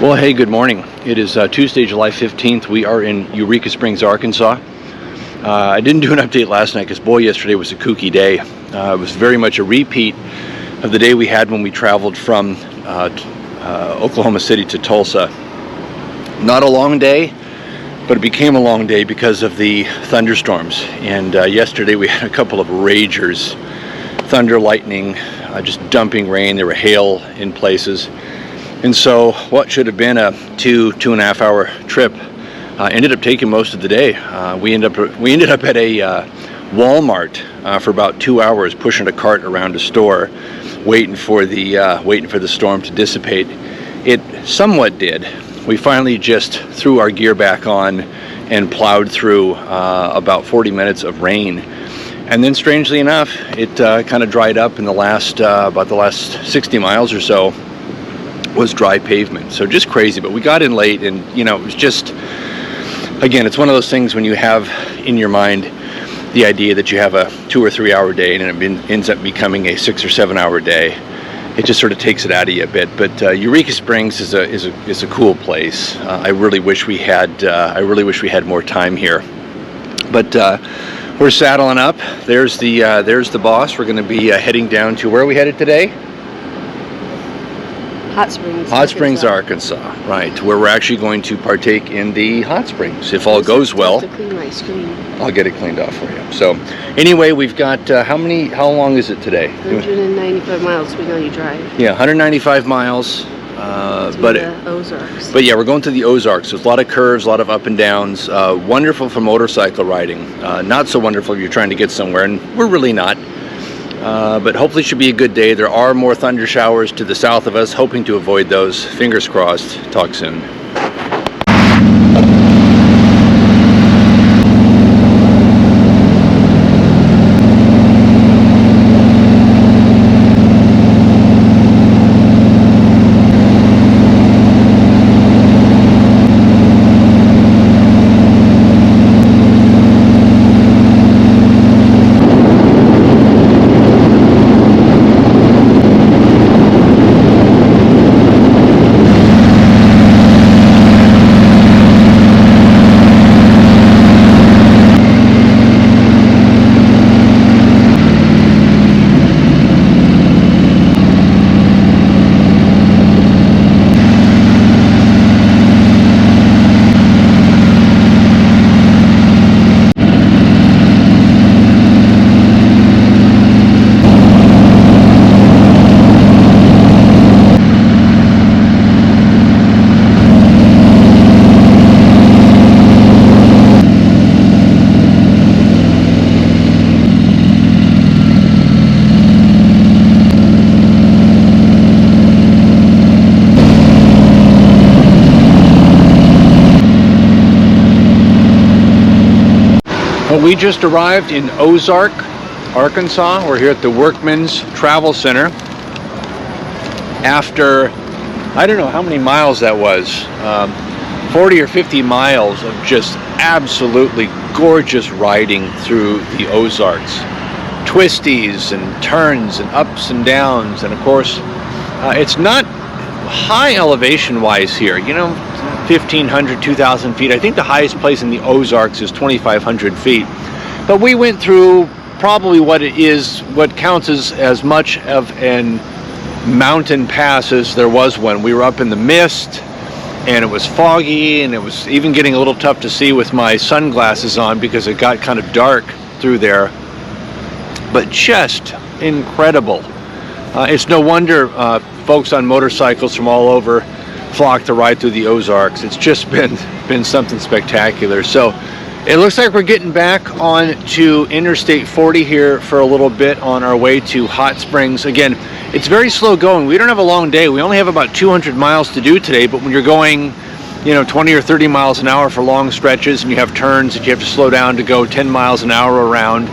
Well, hey, good morning. It is Tuesday, July 15th. We are in Eureka Springs, Arkansas. I didn't do an update last night because, boy, yesterday was a kooky day. It was very much a repeat of the day we had when we traveled from Oklahoma City to Tulsa. Not a long day, but it became a long day because of the thunderstorms. And yesterday we had a couple of ragers, thunder, lightning, just dumping rain. There were hail in places. And so what should have been a two and a half hour trip ended up taking most of the day. We ended up at a Walmart for about 2 hours, pushing a cart around a store, waiting for the storm to dissipate. It somewhat did. We finally just threw our gear back on and plowed through about 40 minutes of rain. And then, strangely enough, it kind of dried up in about the last 60 miles or so. Was dry pavement, so just crazy. But we got in late, and it was just, again, it's one of those things when you have in your mind the idea that you have a 2 or 3 hour day and it ends up becoming a 6 or 7 hour day. It just sort of takes it out of you a bit. But Eureka Springs is a cool place. I really wish we had more time here. But we're saddling up. There's the boss. We're going to be heading down to, where are we headed today? Hot Springs, Arkansas, right, where we're actually going to partake in the hot springs. If all goes well, I'll get it cleaned off for you. So anyway, we've got, how long is it today? 195 miles, we know you drive. Yeah, 195 miles. Ozarks. But yeah, we're going to the Ozarks. There's a lot of curves, a lot of up and downs. Wonderful for motorcycle riding. Not so wonderful if you're trying to get somewhere, and we're really not. But hopefully it should be a good day. There are more thunder showers to the south of us, hoping to avoid those. Fingers crossed. Talk soon. We just arrived in Ozark, Arkansas. We're here at the Workman's Travel Center. After, I don't know how many miles that was, 40 or 50 miles of just absolutely gorgeous riding through the Ozarks. Twisties and turns and ups and downs. And of course, it's not high elevation wise here, 1,500, 2,000 feet. I think the highest place in the Ozarks is 2,500 feet. But we went through probably what counts as much of an mountain pass as there was one. We were up in the mist, and it was foggy, and it was even getting a little tough to see with my sunglasses on because it got kind of dark through there. But just incredible. It's no wonder folks on motorcycles from all over flock to ride through the Ozarks. It's just been something spectacular. So it looks like we're getting back on to Interstate 40 here for a little bit on our way to Hot Springs. Again, it's very slow going. We don't have a long day. We only have about 200 miles to do today, but when you're going 20 or 30 miles an hour for long stretches, and you have turns that you have to slow down to go 10 miles an hour around,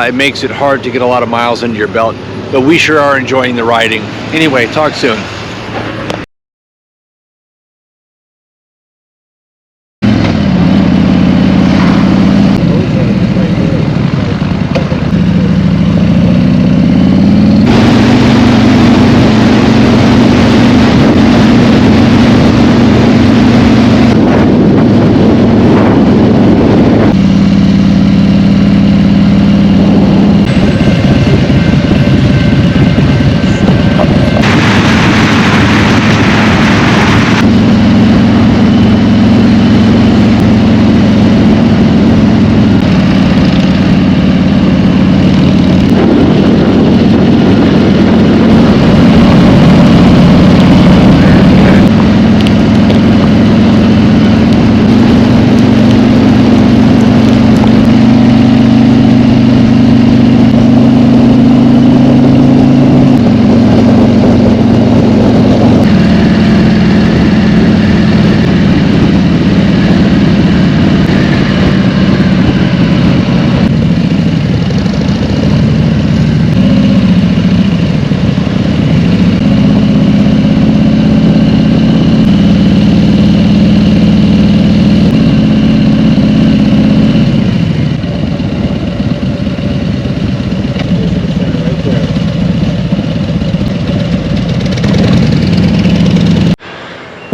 it makes it hard to get a lot of miles under your belt. But we sure are enjoying the riding. Anyway, talk soon.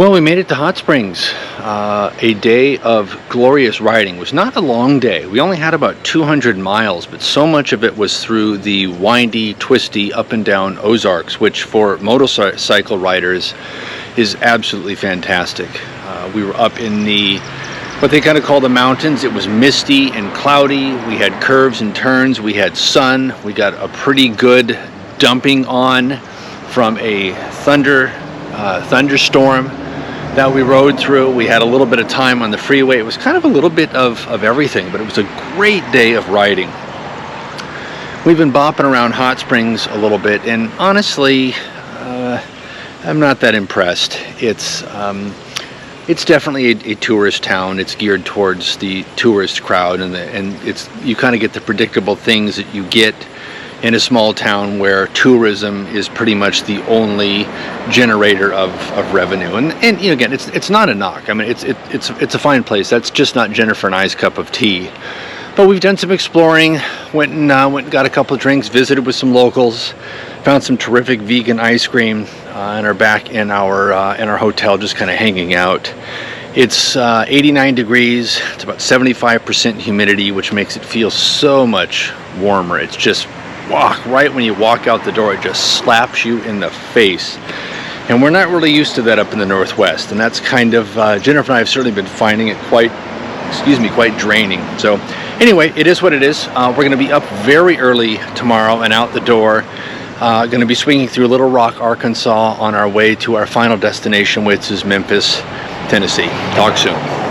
Well, we made it to Hot Springs. A day of glorious riding. It was not a long day. We only had about 200 miles, but so much of it was through the windy, twisty, up and down Ozarks, which for motorcycle riders is absolutely fantastic. We were up in what they kind of call the mountains. It was misty and cloudy. We had curves and turns. We had sun. We got a pretty good dumping on from a thunderstorm that we rode through. We had a little bit of time on the freeway. It was kind of a little bit of everything, but it was a great day of riding. We've been bopping around Hot Springs a little bit, and honestly, I'm not that impressed. It's definitely a tourist town. It's geared towards the tourist crowd, and you kind of get the predictable things that you get in a small town where tourism is pretty much the only generator of revenue. And you know, again, it's not a knock. I mean, it's a fine place. That's just not Jennifer and I's cup of tea. But we've done some exploring. Went and got a couple of drinks. Visited with some locals. Found some terrific vegan ice cream, and are back in our hotel, just kind of hanging out. It's 89 degrees. It's about 75% humidity, which makes it feel so much warmer. It's just right when you walk out the door, it just slaps you in the face. And we're not really used to that up in the Northwest, and that's kind of Jennifer and I have certainly been finding it quite draining. So anyway, it is what it is. We're going to be up very early tomorrow and out the door. Going to be swinging through Little Rock, Arkansas on our way to our final destination, which is Memphis, Tennessee. Talk soon.